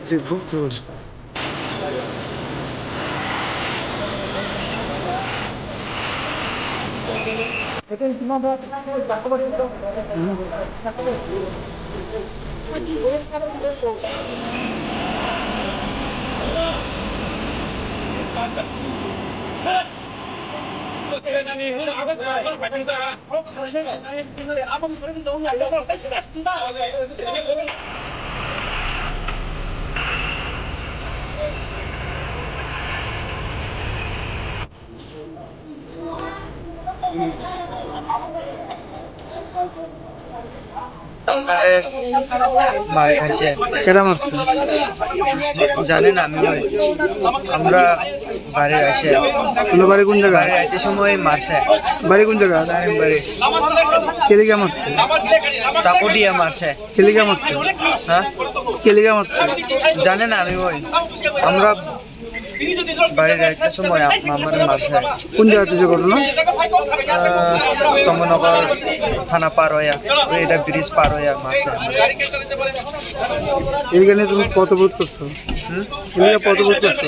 C'est beaucoup. মার খাইছে কেডা মারছে জানেন আমি আমরা বাড়ির আসে আপনার বাড়ি কোন জায়গায়? রাতের সময় মারছে। বাড়ি কোন জায়গা? বাড়ি কেলিগা মারছে? চাকু দিয়ে মারছে। কেলিগা মারছে? হ্যাঁ কেলিগা মারছে? জানেন আমি আমরা বাড়ির রাতের সময় আমার মারছে। কোন জায়গাতে যে ঘটনা? চম্পনগর থানা পার হইয়া এটা ব্রিজ পার হইয়া মারছে। এলিগা নিয়ে তুমি পথবোধ করছো? এলিগা পথবোধ করছো?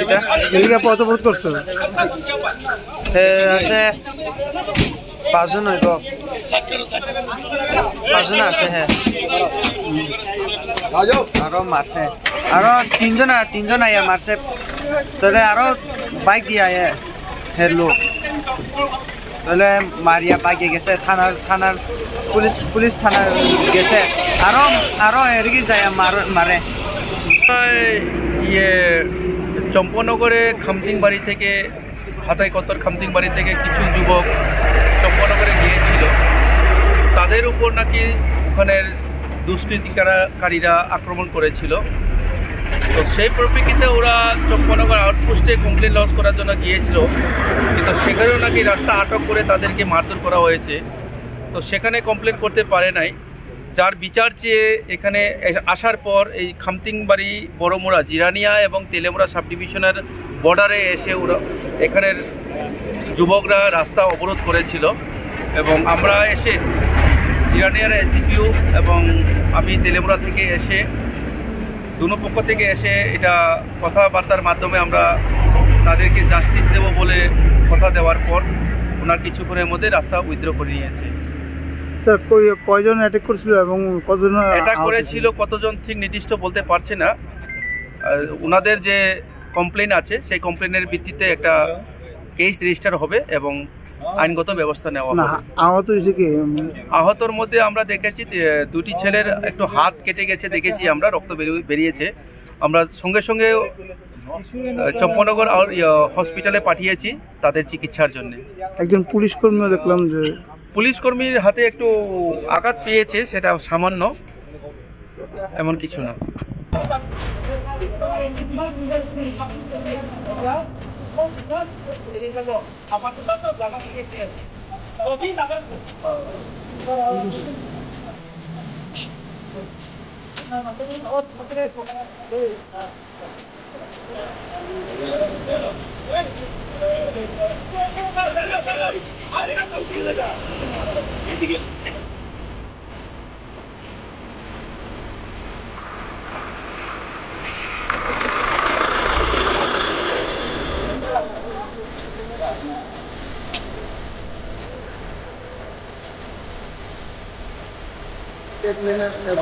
এটা এলিগা পথবোধ করছো? আছে 5 জন হইব, 5 জন আছে। হ্যাঁ আরো মারছে, আরো 3 জন আইয়া মারছে। তাহলে আরো বাইক দিয়ে আয়ে হের লোক তাহলে মারিয়া বাইকে গেছে। থানার পুলিশ থানা গেছে। আরো এদিকে যায় মারে। ইয়ে চম্পনগরে খামতিংবাড়ি থেকে হাতাইকত্তর খামতিংবাড়ি থেকে কিছু যুবক চম্পনগরে গিয়েছিল। তাদের উপর নাকি ওখানের দুষ্কৃতিকারীরা আক্রমণ করেছিল। তো সেই পরিপ্রেক্ষিতে ওরা চম্পনগর আউটপোস্টে কমপ্লেন লজ করার জন্য গিয়েছিল, কিন্তু সেখানেও নাকি রাস্তা আটক করে তাদেরকে মারধর করা হয়েছে। তো সেখানে কমপ্লেন করতে পারে নাই, যার বিচার চেয়ে এখানে আসার পর এই খামতিংবাড়ি বড়মুড়া জিরানিয়া এবং তেলেমুড়া সাব ডিভিশনের বর্ডারে এসে ওরা এখানের যুবকরা রাস্তা অবরোধ করেছিল। এবং আমরা এসে জিরানিয়ার এসডিপিও এবং আমি তেলেমুড়া থেকে এসে দুনো পক্ষ থেকে এসে এটা কথাবার্তার মাধ্যমে আমরা তাদেরকে জাস্টিস দেব বলে কথা দেওয়ার পর ওনার কিছুক্ষণের মধ্যে রাস্তা উইথড্র করে নিয়েছে। স্যার কয়জন অ্যাটাক করেছিল এবং কতজন অ্যাটাক করেছিল কতজন ঠিক নির্দিষ্ট বলতে পারছে না। ওনাদের যে কমপ্লেন আছে সেই কমপ্লেনের ভিত্তিতে একটা কেস রেজিস্টার হবে এবং আইনগত ব্যবস্থা নেওয়া হবে। আহত হয়েছে কি? আহতর মধ্যে আমরা দেখেছি 2টি ছেলের একটু হাত কেটে গেছে, দেখেছি আমরা, রক্ত বেরিয়েছে। আমরা সঙ্গে সঙ্গে চম্পনগর হসপিটালে পাঠিয়েছি তাদের চিকিৎসার জন্য। একজন পুলিশ কর্মীও দেখলাম যে পুলিশ কর্মীর হাতে একটু আঘাত পেয়েছে, সেটা সামান্য, এমন কিছু না। एक मिनट में